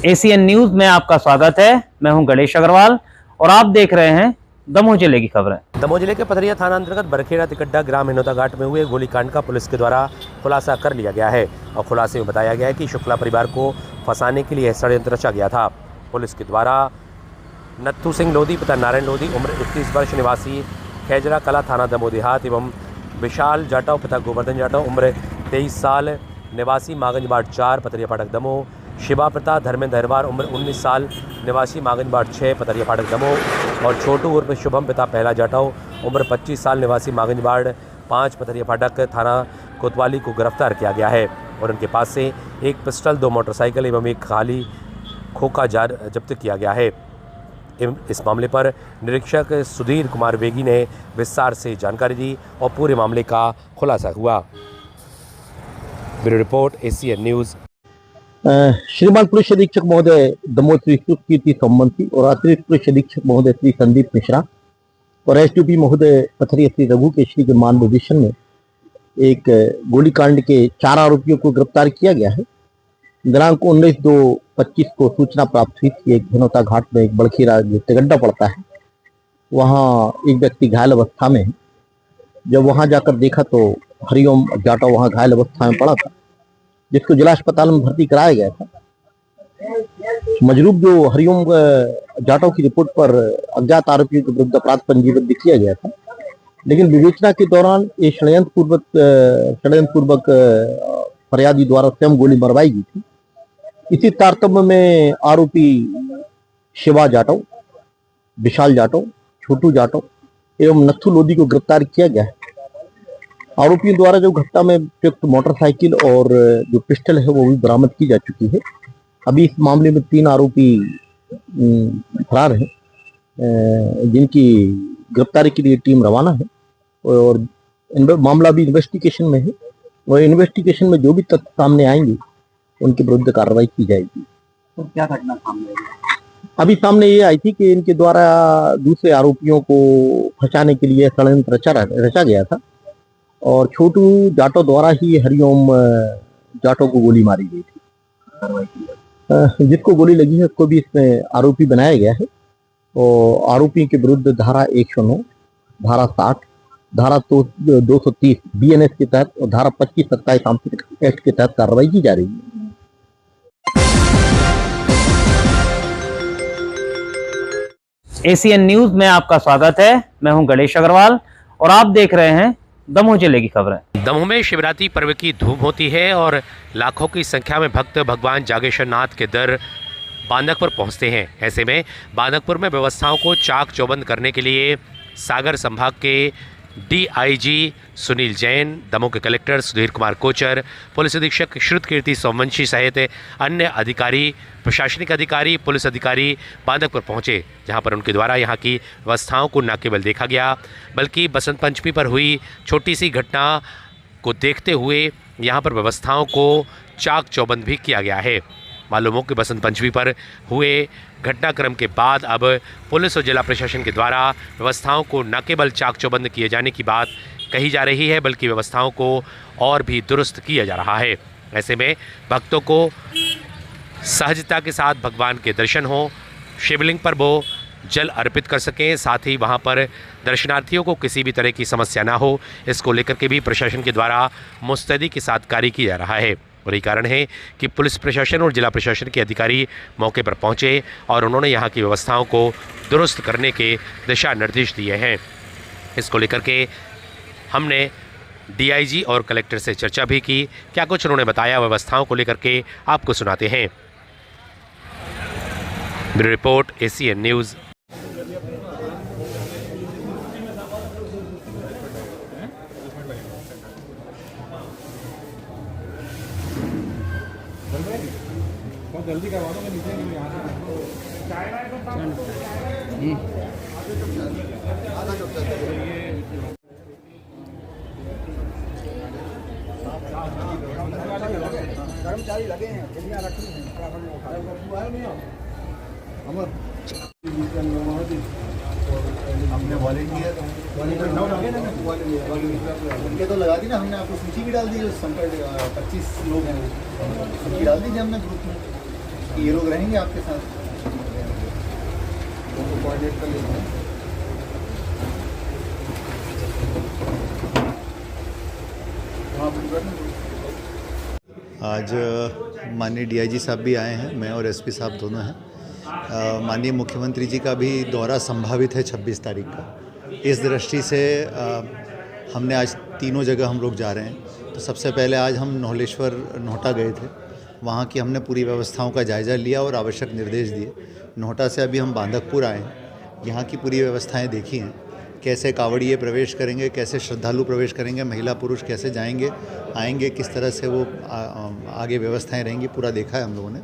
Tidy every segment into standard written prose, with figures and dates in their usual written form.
ACN news में आपका स्वागत है। मैं हूं गणेश अग्रवाल और आप देख रहे हैं दमोह जिले की खबरें। दमोह जिले के पथरिया थाना अंतर्गत बरखेड़ा तिकड्डा ग्राम हिनोता घाट में हुए गोलीकांड का पुलिस के द्वारा खुलासा कर लिया गया है और खुलासे में बताया गया है कि शुक्ला परिवार को फंसाने के लिए षड्यंत्र रचा गया था। पुलिस के द्वारा नत्थू सिंह लोधी पिता नारायण लोधी उम्र 21 वर्ष निवासी खैजरा कला थाना दमोह देहात एवं विशाल जाटव पिता गोवर्धन जाटव उम्र 23 साल निवासी मागंज बाट 4 पथरिया फाटक दमोह, शिवा पिता धर्मेंद्र हरवार उम्र 19 साल निवासी मागंज बाट 6 पथरिया फाटक दमोह और छोटू उर्फ शुभम पिता पहला जाटव उम्र 25 साल निवासी मागंज बाट 5 पथरिया फाटक थाना कोतवाली को गिरफ्तार किया गया है और उनके पास से एक पिस्टल 2 मोटरसाइकिल एवं एक खाली खोखा जार जब्त किया गया है। इस मामले पर निरीक्षक सुधीर कुमार वेगी ने विस्तार से जानकारी दी और पूरे मामले का खुलासा हुआ। Bureau report ACN news. श्रीमान पुलिस अधीक्षक महोदय दमोह श्री कीर्ति संबंधी और अतिरिक्त पुलिस अधीक्षक महोदय श्री संदीप मिश्रा और एसडीपी महोदय पथरिया श्री रघु केशरी के मार्गदर्शन में एक गोलीकांड के 4 आरोपियों को गिरफ्तार किया गया है। दिनांक 19/2/25 को सूचना प्राप्त हुई कि एक हिनोता घाट में एक बड़खीरा जो तिगड्डा पड़ता है वहाँ एक व्यक्ति घायल अवस्था में है। जब वहाँ जाकर देखा तो हरिओम जाटव वहाँ घायल अवस्था में पड़ा था, जिसको जिला अस्पताल में भर्ती कराया गया था। मजरूब जो हरिओम जाटव की रिपोर्ट पर अज्ञात आरोपियों के विरुद्ध अपराध पंजीबद्ध किया गया था, लेकिन विवेचना के दौरान ये षड्यंत्र पूर्वक फरियादी द्वारा स्वयं गोली मरवाई गई थी। इसी तारतम्य में आरोपी शिवा जाटव, विशाल जाटव, छोटू जाटव एवं नत्थू लोधी को गिरफ्तार किया गया है। आरोपियों द्वारा जो घटना में प्रयुक्त मोटरसाइकिल और जो पिस्टल है वो भी बरामद की जा चुकी है। अभी इस मामले में 3 आरोपी फरार हैं, जिनकी गिरफ्तारी के लिए टीम रवाना है और मामला भी इन्वेस्टिगेशन में है और इन्वेस्टिगेशन में जो भी तथ्य सामने आएंगे उनके विरुद्ध कार्रवाई की जाएगी। तो क्या घटना सामने आई? अभी सामने ये आई थी कि इनके द्वारा दूसरे आरोपियों को फंसाने के लिए षड्यंत्र रचा गया था और छोटू जाटव द्वारा ही हरिओम जाटव को गोली मारी गई थी। जिसको गोली लगी है उसको भी इसमें आरोपी बनाया गया है और आरोपी के विरुद्ध धारा 109, धारा 60, धारा 230 बीएनएस के तहत और धारा 25/27 आर्म्स एक्ट के तहत कार्रवाई की जा रही है। एसीएन न्यूज में आपका स्वागत है। मैं हूं गणेश अग्रवाल और आप देख रहे हैं दमोह जिले की खबरें। दमोह में शिवरात्रि पर्व की धूम होती है और लाखों की संख्या में भक्त भगवान जागेश्वर नाथ के दर बांदकपुर पहुंचते हैं। ऐसे में बांदकपुर में व्यवस्थाओं को चाक चौबंद करने के लिए सागर संभाग के डीआईजी सुनील जैन, दमोह के कलेक्टर सुधीर कुमार कोचर, पुलिस अधीक्षक श्रुत कीर्ति सोमवंशी सहित अन्य अधिकारी, प्रशासनिक अधिकारी, पुलिस अधिकारी बांदकपुर पहुंचे, जहां पर उनके द्वारा यहां की व्यवस्थाओं को न केवल देखा गया बल्कि बसंत पंचमी पर हुई छोटी सी घटना को देखते हुए यहां पर व्यवस्थाओं को चाक चौबंद भी किया गया है। मालूम हो कि बसंत पंचमी पर हुए घटनाक्रम के बाद अब पुलिस और जिला प्रशासन के द्वारा व्यवस्थाओं को न केवल चाक चौबंद किए जाने की बात कही जा रही है बल्कि व्यवस्थाओं को और भी दुरुस्त किया जा रहा है। ऐसे में भक्तों को सहजता के साथ भगवान के दर्शन हो, शिवलिंग पर वो जल अर्पित कर सकें, साथ ही वहाँ पर दर्शनार्थियों को किसी भी तरह की समस्या ना हो, इसको लेकर के भी प्रशासन के द्वारा मुस्तैदी के साथ कार्य किया जा रहा है। और यही कारण है कि पुलिस प्रशासन और जिला प्रशासन के अधिकारी मौके पर पहुंचे और उन्होंने यहां की व्यवस्थाओं को दुरुस्त करने के दिशा निर्देश दिए हैं। इसको लेकर के हमने डीआईजी और कलेक्टर से चर्चा भी की। क्या कुछ उन्होंने बताया व्यवस्थाओं को लेकर के आपको सुनाते हैं। Bureau report ACN news. बहुत जल्दी करवा दो, मैं नीचे नहीं यहाँ कर्मचारी लगे हैं, चिड़िया रखी हैं, हमने वॉलेंटियर उनके तो लगा दी ना, हमने आपको सूची भी डाल दी, जो संकट 25 लोग हैं, सूची डाल दीजिए हमने ग्रुप में। बाकी ये लोग रहेंगे आपके साथ? उनको कोऑर्डिनेट कर लेते हैं। हाँ, आज माननीय डीआईजी साहब भी आए हैं, मैं और एसपी साहब दोनों हैं। माननीय मुख्यमंत्री जी का भी दौरा संभावित है 26 तारीख का। इस दृष्टि से हमने आज तीनों जगह हम लोग जा रहे हैं। तो सबसे पहले आज हम नोहलेश्वर नोहटा गए थे, वहाँ की हमने पूरी व्यवस्थाओं का जायज़ा लिया और आवश्यक निर्देश दिए। नोहटा से अभी हम बांदकपुर आए हैं, यहाँ की पूरी व्यवस्थाएँ देखी हैं, कैसे कावड़िए प्रवेश करेंगे, कैसे श्रद्धालु प्रवेश करेंगे, महिला पुरुष कैसे जाएंगे आएंगे, किस तरह से वो आगे व्यवस्थाएं रहेंगी, पूरा देखा है हम लोगों ने।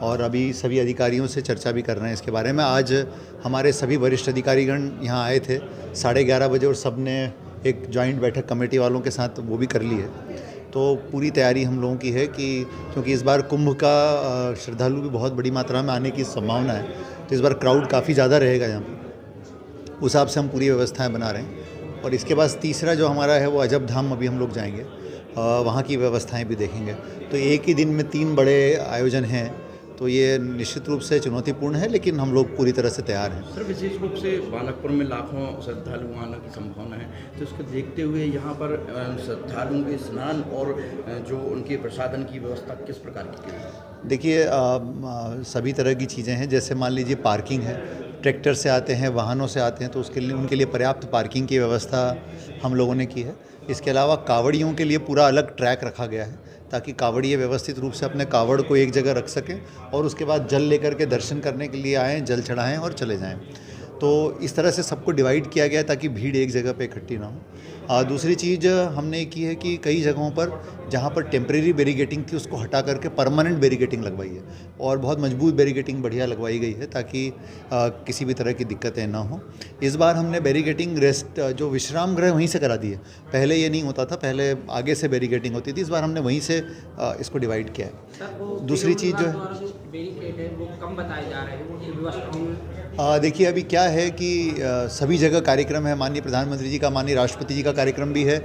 और अभी सभी अधिकारियों से चर्चा भी कर रहे हैं इसके बारे में। आज हमारे सभी वरिष्ठ अधिकारीगण यहाँ आए थे 11:30 बजे और सब ने एक जॉइंट बैठक कमेटी वालों के साथ वो भी कर ली है। तो पूरी तैयारी हम लोगों की है कि क्योंकि इस बार कुंभ का श्रद्धालु भी बहुत बड़ी मात्रा में आने की संभावना है, तो इस बार क्राउड काफ़ी ज़्यादा रहेगा यहाँ पर। उस हिसाब से हम पूरी व्यवस्थाएं बना रहे हैं। और इसके बाद तीसरा जो हमारा है वो अजब धाम अभी हम लोग जाएंगे, वहाँ की व्यवस्थाएं भी देखेंगे। तो एक ही दिन में 3 बड़े आयोजन हैं, तो ये निश्चित रूप से चुनौतीपूर्ण है, लेकिन हम लोग पूरी तरह से तैयार हैं। सर, विशेष रूप से बांदकपुर में लाखों श्रद्धालु आने की संभावना है, तो इसको देखते हुए यहाँ पर श्रद्धालुओं के स्नान और जो उनके प्रसादन की व्यवस्था किस प्रकार की है? देखिए, सभी तरह की चीज़ें हैं। जैसे मान लीजिए पार्किंग है, ट्रैक्टर से आते हैं, वाहनों से आते हैं, तो उसके लिए उनके लिए पर्याप्त पार्किंग की व्यवस्था हम लोगों ने की है। इसके अलावा कावड़ियों के लिए पूरा अलग ट्रैक रखा गया है, ताकि कावड़िए व्यवस्थित रूप से अपने कावड़ को एक जगह रख सकें और उसके बाद जल लेकर के दर्शन करने के लिए आएँ, जल चढ़ाएँ और चले जाएँ। तो इस तरह से सबको डिवाइड किया गया है ताकि भीड़ एक जगह पे इकट्ठी ना हो। दूसरी चीज़ हमने की है कि कई जगहों पर जहाँ पर टेम्परेरी बैरिकेटिंग थी उसको हटा करके परमानेंट बैरिकेटिंग लगवाई है और बहुत मजबूत बैरिकेटिंग बढ़िया लगवाई गई है, ताकि किसी भी तरह की दिक्कतें ना हो। इस बार हमने बैरिकेटिंग रेस्ट जो विश्राम गृह वहीं से करा दी है। पहले ये नहीं होता था, पहले आगे से बैरिकेटिंग होती थी, इस बार हमने वहीं से इसको डिवाइड किया है। दूसरी चीज़ जो है वो कम बताए जा रहे हैं। देखिए, अभी क्या है कि सभी जगह कार्यक्रम है, माननीय प्रधानमंत्री जी का, माननीय राष्ट्रपति जी का कार्यक्रम भी है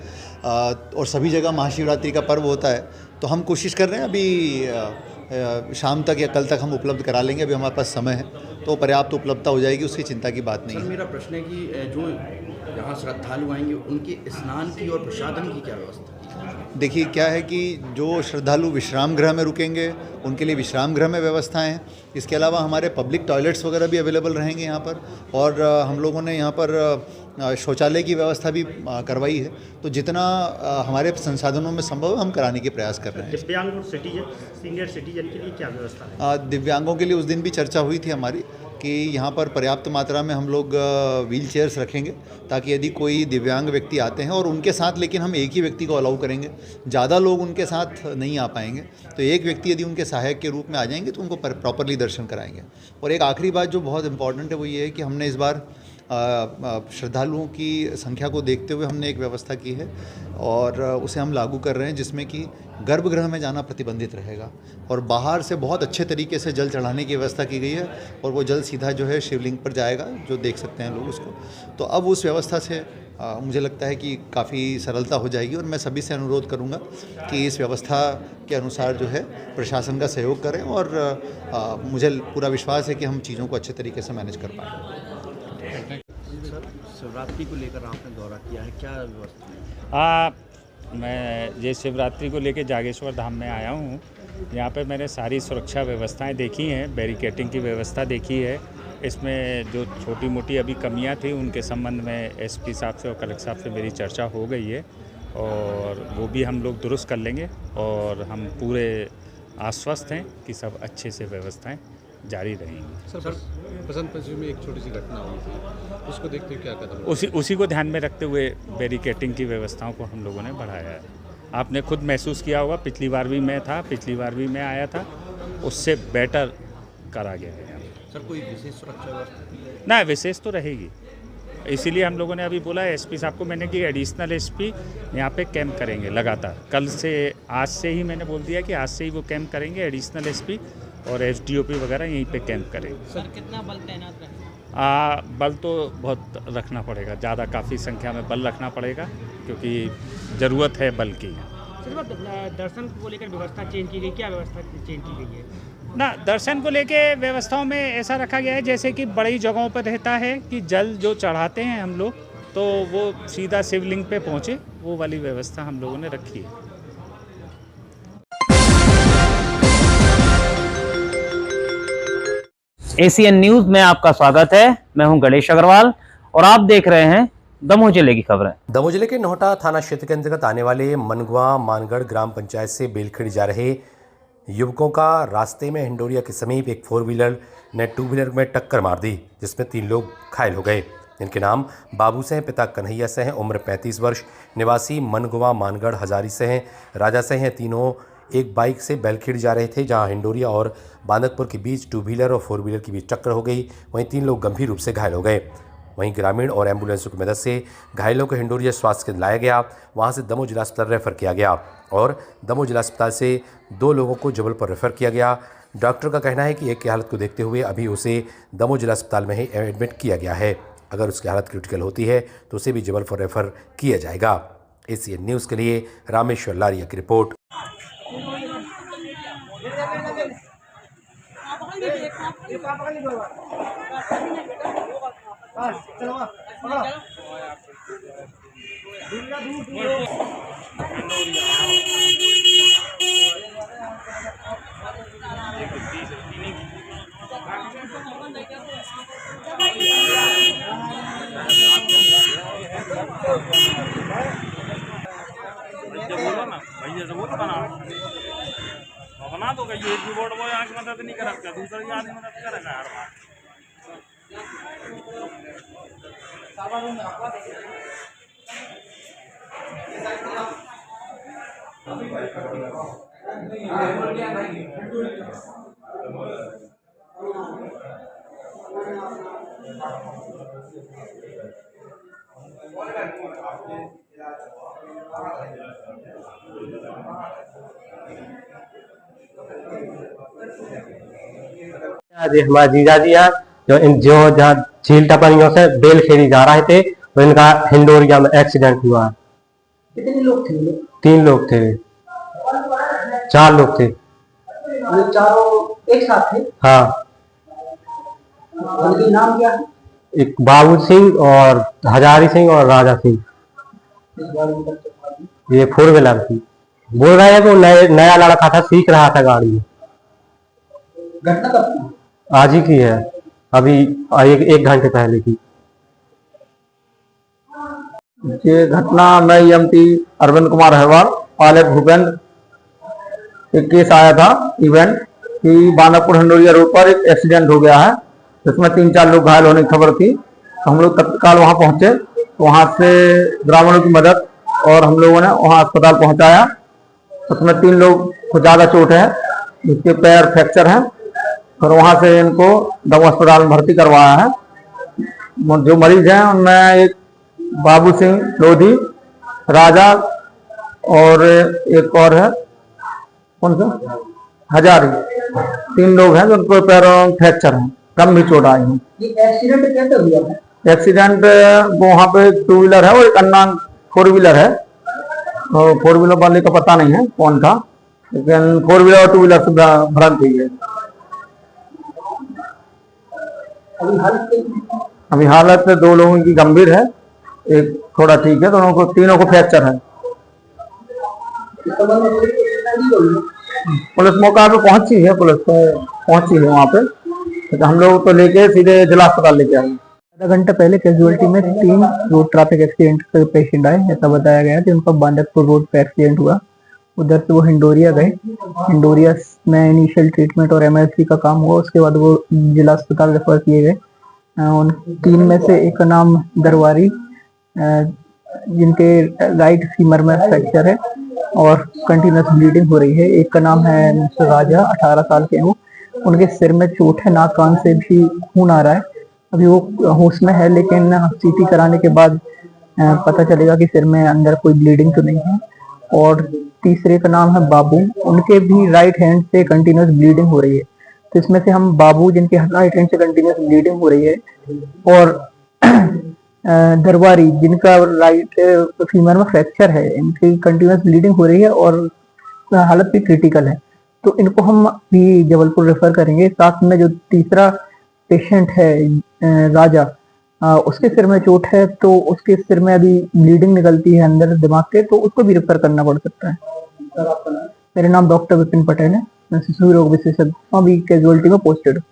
और सभी जगह महाशिवरात्रि का पर्व होता है। तो हम कोशिश कर रहे हैं अभी शाम तक या कल तक हम उपलब्ध करा लेंगे। अभी हमारे पास समय है तो पर्याप्त उपलब्धता हो जाएगी, उसकी चिंता की बात नहीं है। सर, मेरा प्रश्न है कि जो यहाँ श्रद्धालु आएंगे उनके स्नान की और प्रसादन की क्या व्यवस्था? देखिए, क्या है कि जो श्रद्धालु विश्राम गृह में रुकेंगे उनके लिए विश्राम गृह में व्यवस्थाएं हैं। इसके अलावा हमारे पब्लिक टॉयलेट्स वगैरह भी अवेलेबल रहेंगे यहाँ पर, और हम लोगों ने यहाँ पर शौचालय की व्यवस्था भी करवाई है। तो जितना हमारे संसाधनों में संभव है हम कराने के प्रयास कर रहे हैं। दिव्यांग और सिटीजन, सीनियर सिटीजन के लिए क्या व्यवस्था है? दिव्यांगों के लिए उस दिन भी चर्चा हुई थी हमारी कि यहाँ पर पर्याप्त मात्रा में हम लोग व्हील चेयर्स रखेंगे, ताकि यदि कोई दिव्यांग व्यक्ति आते हैं और उनके साथ, लेकिन हम एक ही व्यक्ति को अलाउ करेंगे, ज़्यादा लोग उनके साथ नहीं आ पाएंगे, तो एक व्यक्ति यदि उनके सहायक के रूप में आ जाएंगे तो उनको प्रॉपरली दर्शन कराएंगे। और एक आखिरी बात जो बहुत इंपॉर्टेंट है वो ये है कि हमने इस बार श्रद्धालुओं की संख्या को देखते हुए हमने एक व्यवस्था की है और उसे हम लागू कर रहे हैं, जिसमें कि गर्भगृह में जाना प्रतिबंधित रहेगा और बाहर से बहुत अच्छे तरीके से जल चढ़ाने की व्यवस्था की गई है और वो जल सीधा जो है शिवलिंग पर जाएगा, जो देख सकते हैं लोग उसको। तो अब उस व्यवस्था से मुझे लगता है कि काफ़ी सरलता हो जाएगी और मैं सभी से अनुरोध करूंगा कि इस व्यवस्था के अनुसार जो है प्रशासन का सहयोग करें और मुझे पूरा विश्वास है कि हम चीज़ों को अच्छे तरीके से मैनेज कर पाएंगे। शिवरात्रि को लेकर आपने दौरा किया है, क्या व्यवस्था है? मैं ये शिवरात्रि को लेकर जागेश्वर धाम में आया हूँ। यहाँ पे मैंने सारी सुरक्षा व्यवस्थाएं देखी हैं, बैरिकेटिंग की व्यवस्था देखी है। इसमें जो छोटी मोटी अभी कमियां थी उनके संबंध में एसपी साहब से और कलेक्टर साहब से मेरी चर्चा हो गई है और वो भी हम लोग दुरुस्त कर लेंगे और हम पूरे आश्वस्त हैं कि सब अच्छे से व्यवस्थाएं जारी रहेंगी। सर, बसंत पंचमी में एक छोटी सी घटना हुई थी, उसको देखते हुए क्या कदम? उसी को ध्यान में रखते हुए बैरिकेटिंग की व्यवस्थाओं को हम लोगों ने बढ़ाया है। आपने खुद महसूस किया होगा, पिछली बार भी मैं मैं आया था, उससे बेटर करा गया है। सर, कोई विशेष सुरक्षा व्यवस्था? ना, विशेष तो रहेगी, इसीलिए हम लोगों ने अभी बोला है एसपी साहब को मैंने कि एडिशनल एसपी यहाँ पे कैंप करेंगे लगातार। कल से, आज से ही मैंने बोल दिया कि आज से ही वो कैंप करेंगे, एडिशनल एसपी और एसडीओपी वगैरह यहीं पे कैंप करेंगे। सर, कितना बल तैनात रहेगा? बल तो बहुत रखना पड़ेगा, ज़्यादा काफ़ी संख्या में बल रखना पड़ेगा क्योंकि ज़रूरत है बल की। सिर्फ दर्शन को लेकर व्यवस्था चेंज की गई, क्या व्यवस्था चेंज की गई है? ना, दर्शन को लेके व्यवस्थाओं में ऐसा रखा गया है जैसे कि बड़ी जगहों पर रहता है कि जल जो चढ़ाते हैं हम लोग तो वो सीधा शिवलिंग पे पहुँचे, वो वाली व्यवस्था हम लोगों ने रखी है। एसीएन न्यूज में आपका स्वागत है। मैं हूं गणेश अग्रवाल और आप देख रहे हैं दमोह जिले की खबरें। दमोह जिले के नोहटा थाना क्षेत्र के अंतर्गत आने वाले मनगुआ मानगढ़ ग्राम पंचायत से बेलखेड़ी जा रहे युवकों का रास्ते में हिंडोरिया के समीप एक 4 व्हीलर ने 2 व्हीलर में टक्कर मार दी, जिसमें 3 लोग घायल हो गए। इनके नाम बाबू से हैं, पिता कन्हैया से हैं, उम्र 35 वर्ष, निवासी मनगुआ मानगढ़ हजारी से हैं, राजा से हैं। तीनों एक बाइक से बेलखेड़ी जा रहे थे, जहां हिंडोरिया और बांदकपुर के बीच 2 व्हीलर और 4 व्हीलर के बीच टक्कर हो गई। वहीं 3 लोग गंभीर रूप से घायल हो गए। वहीं ग्रामीण और एम्बुलेंसों की मदद से घायलों को हिंडोरिया स्वास्थ्य केंद्र लाया गया, वहां से दमोह जिला अस्पताल रेफर किया गया और दमोह जिला अस्पताल से 2 लोगों को जबलपुर रेफर किया गया। डॉक्टर का कहना है कि एक की हालत को देखते हुए अभी उसे दमोह जिला अस्पताल में ही एडमिट किया गया है। अगर उसकी हालत क्रिटिकल होती है तो उसे भी जबलपुर रेफर किया जाएगा। एसीएन न्यूज़ के लिए रामेश्वर लारिया की रिपोर्ट। बना तो ये कीबोर्ड वो आंख मदद नहीं कर सकता, दूसरा आदमी मदद करेगा हर बार। हमारे जीजा जी हैं जो जहाँ झील टपरियों से बेलखेड़ी जा रहे थे तो इनका हिंडोरिया में एक्सीडेंट हुआ। कितने लोग थे? 3 लोग थे, 4 लोग थे। ये चारों एक साथ थे? हाँ। उनके नाम क्या है? एक बाबू सिंह और हजारी सिंह और राजा सिंह। ये 4 व्हीलर थी। बोल रहे हैं कि नया लड़का था, सीख रहा था गाड़ी। घटना कब? आज ही की है, अभी एक घंटे पहले की। ये घटना में एमपी अरविंद कुमार अहवाल पायलट भूपेंद्र एक केस आया था इवेंट कि बांदकपुर हिंडोरिया रोड पर एक एक्सीडेंट हो गया है, जिसमें 3-4 लोग घायल होने की खबर थी। तो हम लोग तत्काल वहां पहुंचे, वहां से ग्रामीणों की मदद और हम लोगों ने वहां अस्पताल पहुंचाया। उसमें 3 लोग को ज्यादा चोट है, जिसके पैर फ्रैक्चर हैं, और वहां से इनको दमोह अस्पताल में भर्ती करवाया है। जो मरीज हैं उनमें एक बाबू सिंह लोधी, राजा और एक और है, कौन सा, हजारी। 3 लोग हैं जिनको पैरों में फ्रैक्चर है, गंभीर चोट आई है। ये एक्सीडेंट कैसे हुआ है? एक्सीडेंट वहां पे 2 व्हीलर है और एक अननोन 4 व्हीलर है। 4 व्हीलर वाले का पता नहीं है कौन था, लेकिन 4 व्हीलर और 2 व्हीलर से भ्रंट हुई है। अभी हालत 2 लोगों की गंभीर है, एक थोड़ा ठीक है, तीनों को फ्रैक्चर है। पुलिस मौका पे पहुंची है, पुलिस पहुंची है वहाँ पे, तो हम लोग तो लेके सीधे जिला अस्पताल लेके आए। आधा घंटा पहले कैजुअलिटी में 3 रोड ट्रैफिक एक्सीडेंट के पेशेंट आए। ऐसा बताया गया कि उनका बांदकपुर रोड पे एक्सीडेंट हुआ, उधर से वो हिंडोरिया गए। हिंडोरिया में इनिशियल ट्रीटमेंट और एमएलसी का काम हुआ, उसके बाद वो जिला अस्पताल रेफर किए गए। उन 3 में से एक का नाम दरबारी, जिनके राइट फीमर में फ्रैक्चर है और कंटिन्यूस ब्लीडिंग हो रही है। एक का नाम है मिस्टर राजा, 18 साल के हैं वो, उनके सिर में चोट है, नाक कान से भी खून आ रहा है। अभी वो होश में है, लेकिन सीटी कराने के बाद पता चलेगा कि सिर में अंदर कोई ब्लीडिंग तो नहीं है। और तीसरे का नाम है बाबू, उनके भी राइट हैंड से कंटिन्यूस ब्लीडिंग हो रही है। तो इसमें से हम बाबू, जिनके राइट हैंड से कंटिन्यूस ब्लीडिंग हो रही है, और दरबारी, जिनका राइट फीमर में फ्रैक्चर है, इनकी कंटिन्यूस ब्लीडिंग हो रही है और हालत भी क्रिटिकल है, तो इनको हम भी जबलपुर रेफर करेंगे। साथ में जो तीसरा पेशेंट है राजा, उसके सिर में चोट है, तो उसके सिर में अभी ब्लीडिंग निकलती है अंदर दिमाग के, तो उसको भी रेफर करना पड़ सकता है। सर आपका नाम? मेरा नाम डॉक्टर विपिन पटेल है, मैं शिशु रोग विशेषज्ञ हूँ, अभी कैजुअलिटी में पोस्टेड हूँ।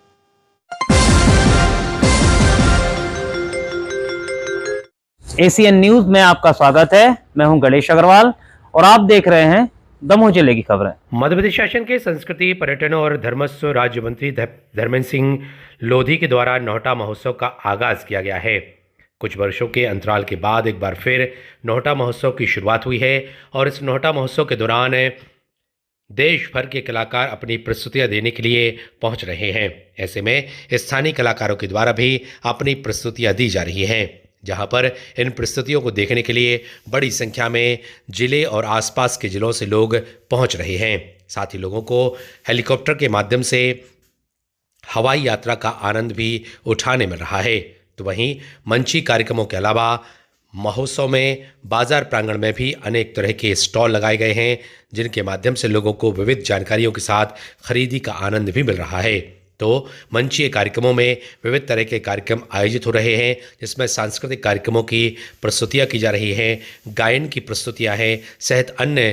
एसीएन न्यूज में आपका स्वागत है। मैं हूं गणेश अग्रवाल और आप देख रहे हैं दमोह जिले की खबरें। मध्य प्रदेश शासन के संस्कृति, पर्यटन और धर्मस्व राज्य मंत्री धर्मेंद्र सिंह लोधी के द्वारा नौहटा महोत्सव का आगाज किया गया है। कुछ वर्षों के अंतराल के बाद एक बार फिर नौहटा महोत्सव की शुरुआत हुई है और इस नौहटा महोत्सव के दौरान देश भर के कलाकार अपनी प्रस्तुतियां देने के लिए पहुंच रहे हैं। ऐसे में स्थानीय कलाकारों के द्वारा भी अपनी प्रस्तुतियां दी जा रही हैं, जहां पर इन प्रस्तुतियों को देखने के लिए बड़ी संख्या में जिले और आसपास के जिलों से लोग पहुंच रहे हैं। साथ ही लोगों को हेलीकॉप्टर के माध्यम से हवाई यात्रा का आनंद भी उठाने मिल रहा है। तो वहीं मंची कार्यक्रमों के अलावा महोत्सव में बाजार प्रांगण में भी अनेक तरह के स्टॉल लगाए गए हैं, जिनके माध्यम से लोगों को विविध जानकारियों के साथ खरीदी का आनंद भी मिल रहा है। तो मंचीय कार्यक्रमों में विविध तरह के कार्यक्रम आयोजित हो रहे हैं, जिसमें सांस्कृतिक कार्यक्रमों की प्रस्तुतियां की जा रही हैं, गायन की प्रस्तुतियां हैं, सहित अन्य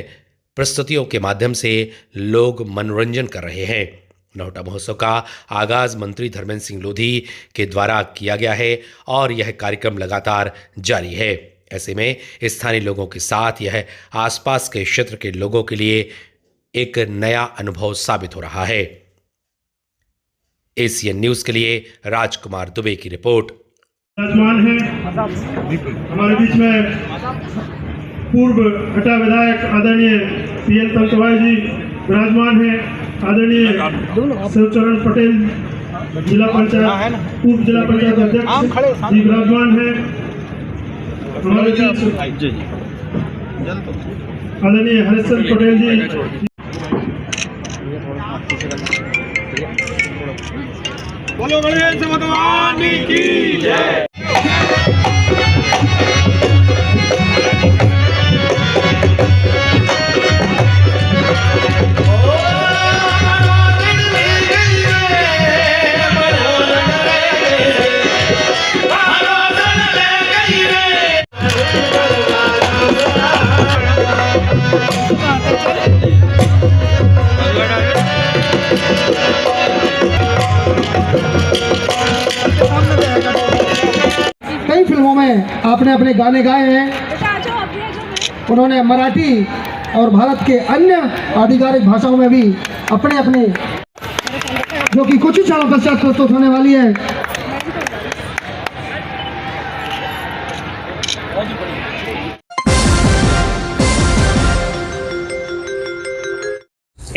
प्रस्तुतियों के माध्यम से लोग मनोरंजन कर रहे हैं। नौहटा महोत्सव का आगाज मंत्री धर्मेंद्र सिंह लोधी के द्वारा किया गया है और यह कार्यक्रम लगातार जारी है। ऐसे में स्थानीय लोगों के साथ यह आसपास के क्षेत्र के लोगों के लिए एक नया अनुभव साबित हो रहा है। एसीएन न्यूज के लिए राजकुमार दुबे की रिपोर्ट। विराजमान है हमारे बीच में पूर्व हटा विधायक आदरणीय पीएल तंतवाई जी विराजमान है, आदरणीय शिवचरण पटेल जिला पंचायत पूर्व जिला पंचायत अध्यक्ष जी विराजमान है हमारे बीच, आदरणीय हरिश्चंद्र पटेल जी। बोलो गणेश भगवान की जय। कई फिल्मों में आपने अपने गाने गाए हैं। उन्होंने मराठी और भारत के अन्य आधिकारिक भाषाओं में भी अपने अपने, जो कि कुछ ही क्षणों पश्चात प्रस्तुत होने वाली है।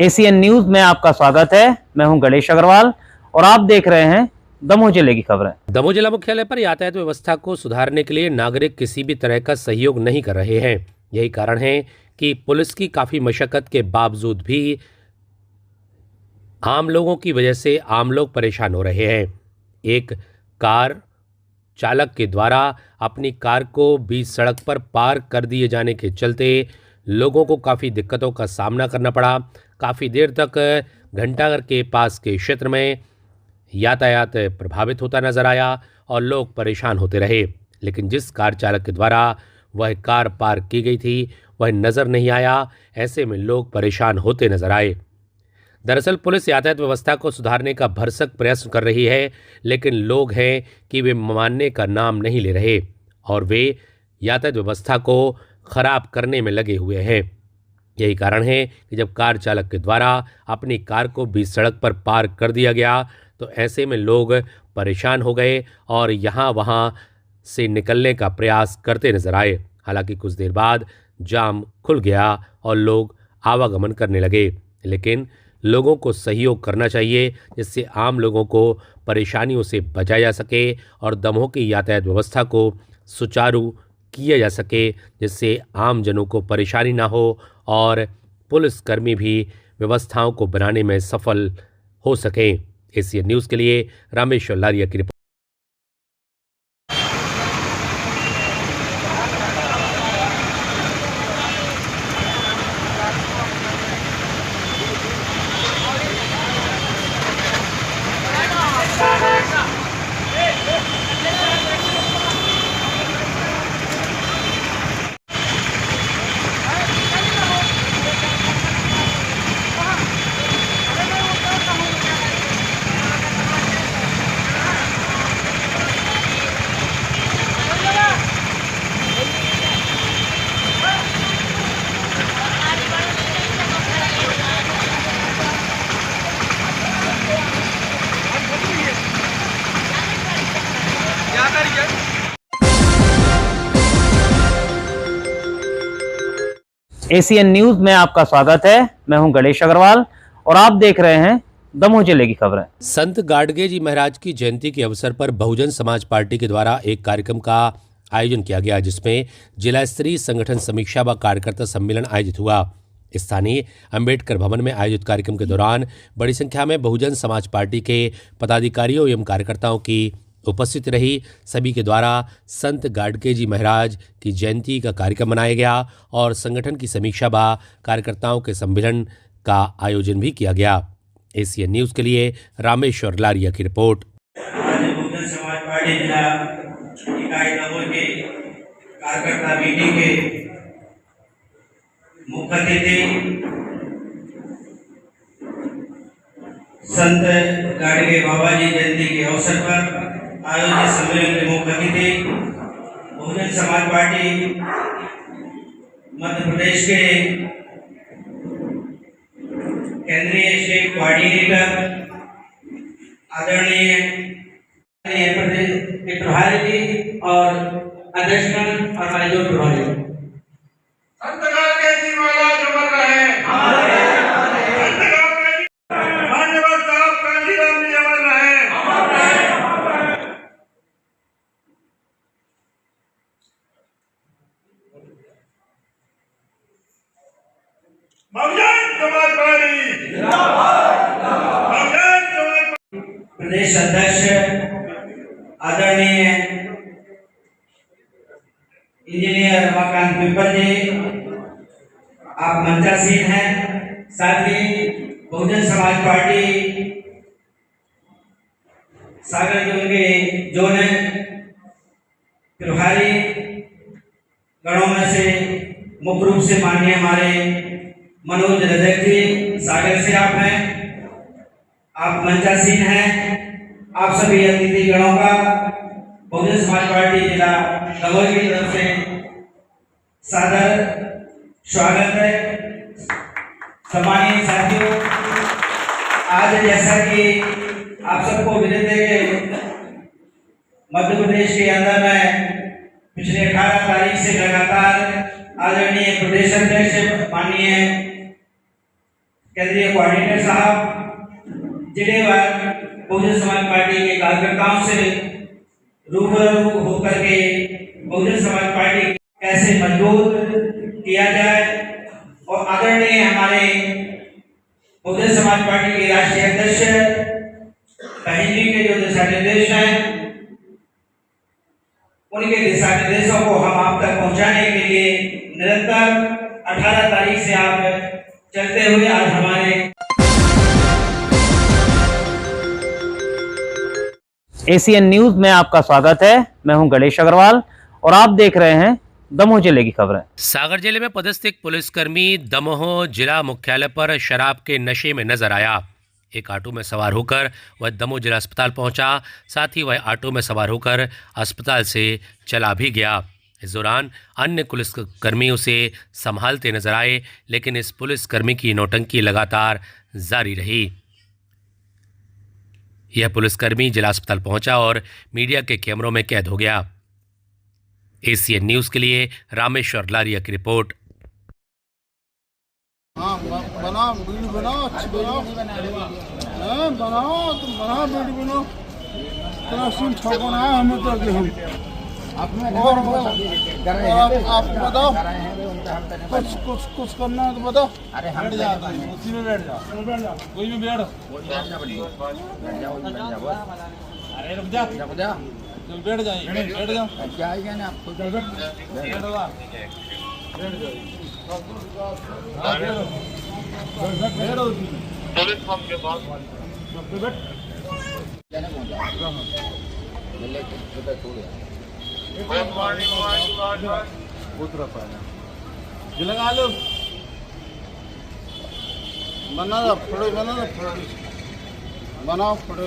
एसीएन न्यूज में आपका स्वागत है। मैं हूं गणेश अग्रवाल और आप देख रहे हैं दमोह जिले की खबरें। दमोह जिला मुख्यालय पर यातायात व्यवस्था को सुधारने के लिए नागरिक किसी भी तरह का सहयोग नहीं कर रहे हैं। यही कारण है कि पुलिस की काफ़ी मशक्कत के बावजूद भी आम लोगों की वजह से आम लोग परेशान हो रहे हैं। एक कार चालक के द्वारा अपनी कार को बीच सड़क पर पार कर दिए जाने के चलते लोगों को काफ़ी दिक्कतों का सामना करना पड़ा। काफ़ी देर तक घंटाघर के पास के क्षेत्र में यातायात प्रभावित होता नजर आया और लोग परेशान होते रहे, लेकिन जिस कार चालक के द्वारा वह कार पार की गई थी वह नज़र नहीं आया। ऐसे में लोग परेशान होते नजर आए। दरअसल पुलिस यातायात व्यवस्था को सुधारने का भरसक प्रयास कर रही है, लेकिन लोग हैं कि वे मानने का नाम नहीं ले रहे और वे यातायात व्यवस्था को खराब करने में लगे हुए हैं। यही कारण है कि जब कार चालक के द्वारा अपनी कार को बीच सड़क पर पार कर दिया गया तो ऐसे में लोग परेशान हो गए और यहाँ वहाँ से निकलने का प्रयास करते नजर आए। हालांकि कुछ देर बाद जाम खुल गया और लोग आवागमन करने लगे, लेकिन लोगों को सहयोग करना चाहिए जिससे आम लोगों को परेशानियों से बचाया जा सके और दमोह की यातायात व्यवस्था को सुचारू किया जा सके, जिससे आम जनों को परेशानी ना हो और पुलिसकर्मी भी व्यवस्थाओं को बनाने में सफल हो सकें। एसीएन न्यूज़ के लिए रामेश्वर लारिया की रिपोर्ट। एसीएन न्यूज में आपका स्वागत है। मैं हूं गणेश अग्रवाल और आप देख रहे हैं दमोह जिले की खबरें। संत गाडगे जी महाराज की जयंती के अवसर पर बहुजन समाज पार्टी के द्वारा एक कार्यक्रम का आयोजन किया गया, जिसमें जिला स्तरीय संगठन समीक्षा व कार्यकर्ता सम्मेलन आयोजित हुआ। स्थानीय अंबेडकर भवन में आयोजित कार्यक्रम के दौरान बड़ी संख्या में बहुजन समाज पार्टी के पदाधिकारियों एवं कार्यकर्ताओं की उपस्थित रही। सभी के द्वारा संत गाडगे जी महाराज की जयंती का कार्यक्रम मनाया गया और संगठन की समीक्षा व कार्यकर्ताओं के सम्मेलन का आयोजन भी किया गया। एसीएन न्यूज के लिए रामेश्वर लारिया की रिपोर्ट। बहुजन समाज पार्टी जिला इकाई दमोह के कार्यकर्ता मीटिंग के मुख्य अतिथि संत गाडगे बाबा जी जयंती के अवसर पर आयोजित सम्मेलन के मुख्य अतिथि बहुजन समाज पार्टी मध्य प्रदेश के केंद्रीय स्टेट कोऑर्डिनेटर आदरणीय प्रभारी जी और अध्यक्षगण और माननीय प्रभारी। संत गाडगे जी महाराज अमर रहे। संत गाडगे जी मान्यवर साहब कांशीराम जी अमर रहे। बहुजन समाज पार्टी जिंदाबाद। बहुजन समाज प्रदेश अध्यक्ष आदरणीय इंजीनियर रमाकांत पिपल जी, आप मंचासीन हैं। साथ ही बहुजन समाज पार्टी सागर जोन के जोन प्रभारी गणों में से मुख्य रूप से माननीय हमारे मनोज रजक जी सागर से आप हैं, आप मंचासीन हैं। आप सभी अतिथि गणों का बहुजन समाज पार्टी जिला दमोह की तरफ से सादर स्वागत है। सम्मानित साथियों, आज जैसा कि आप सबको विदित है कि मध्य प्रदेश के अंदर में पिछले 18 तारीख से लगातार आदरणीय प्रदेश अध्यक्ष माननीय केंद्रीय कोऑर्डिनेटर साहब जिलेवार बहुजन समाज पार्टी के कार्यकर्ताओं से रूबरू होकर के बहुजन समाज पार्टी कैसे मजबूत किया जाए और आदरणीय हमारे बहुजन समाज पार्टी के राष्ट्रीय अध्यक्ष बहन जी के जो दिशा निर्देश हैं, उनके दिशा निर्देशों को हम आप तक पहुंचाने के लिए निरंतर 18 तारीख से आप चलते हुए आज हमारे एसीएन न्यूज में आपका स्वागत है। मैं हूं गणेश अग्रवाल और आप देख रहे हैं दमोह जिले की खबरें। सागर जिले में पदस्थ एक पुलिसकर्मी दमोह जिला मुख्यालय पर शराब के नशे में नजर आया। एक ऑटो में सवार होकर वह दमोह जिला अस्पताल पहुंचा। साथ ही वह ऑटो में सवार होकर अस्पताल से चला भी गया। इस दौरान अन्य पुलिसकर्मी उसे संभालते नजर आए, लेकिन इस पुलिसकर्मी की नौटंकी लगातार जारी रही। यह पुलिसकर्मी जिला अस्पताल पहुंचा और मीडिया के कैमरों में कैद हो गया। एसीएन न्यूज के लिए रामेश्वर लारिया की रिपोर्ट। बनाओ वीडियो बनाओ, अच्छी बनाओ, बनाओ तुम बनाओ वीडियो बनाओ। तेरा सुन ठोको ना हमें तो कि हम और आप बताओ कुछ करना है तो बताओ। अरे बैठ जाओ, उसी में बैठ जाओ, बैठ जाओ, कोई भी बैठ जाओ। अरे रुक जा, चल बैठ जाइए, बैठ जाओ। क्या है ना आपको बैठ जाओ, पुलिस पंप के पास लगा लो। बना फोटो, बनाओ फोटो।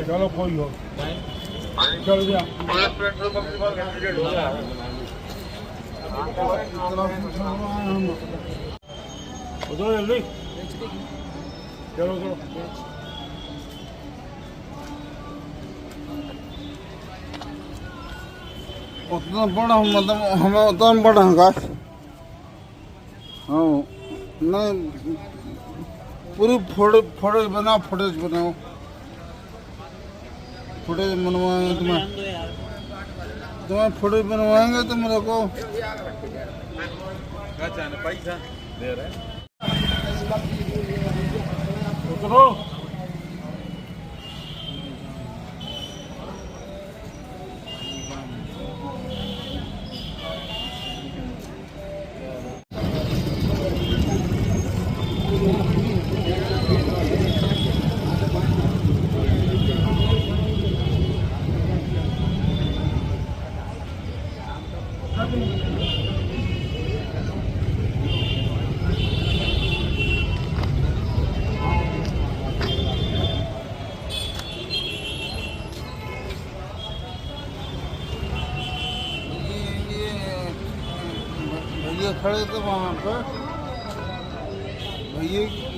चलो कोई हो चल गया। चलो चलो उतना बड़ा मतलब हमें उतना बड़ा है गाछ। हाँ नहीं पूरी फोटो बनाओ, फुटेज बनाओ, फुटेज बनवाएंगे तुम्हें फुटेज बनवाएंगे तो मेरे को पैसा दे रहे भैया खड़े थे वहाँ पे, भैया क्या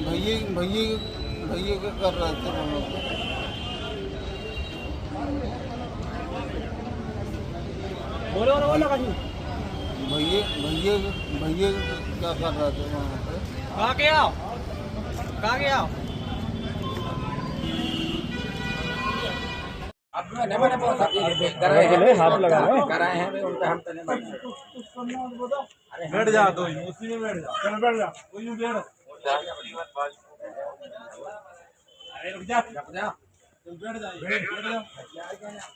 कर रहे थे वहाँ पे? भैया क्या कर रहे थे वहाँ पे? कहाँ गया हाथ लगा कराए हैं उनका हम तो नहीं बैठ जा तो उसी में बैठ जा, चल बैठ जा, कोई भी बैठ। अरे रुक जा, चल बैठ जा, बैठ जा,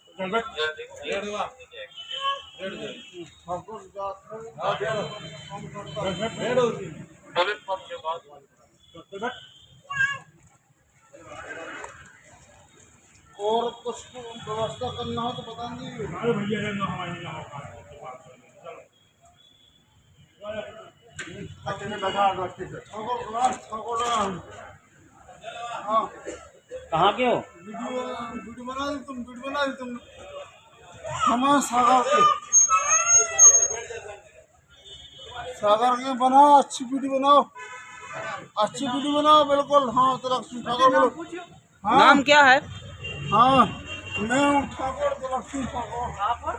चल बैठ, बैठ जा, बैठ उसी में, बैठ। और कुछ व्यवस्था करना हो तो बता दीजिए। अरे भैया है ना हमारे यहाँ कहाँ के हो? वीडियो बना दी तुम हमारे सागर के बनाओ, अच्छी वीडियो बनाओ बिल्कुल। हाँ तो लक्ष्मी सागर बोलो। हाँ, नाम क्या है? हाँ मैं हूँ ठाकुर, तो लक्ष्मी ठाकुर।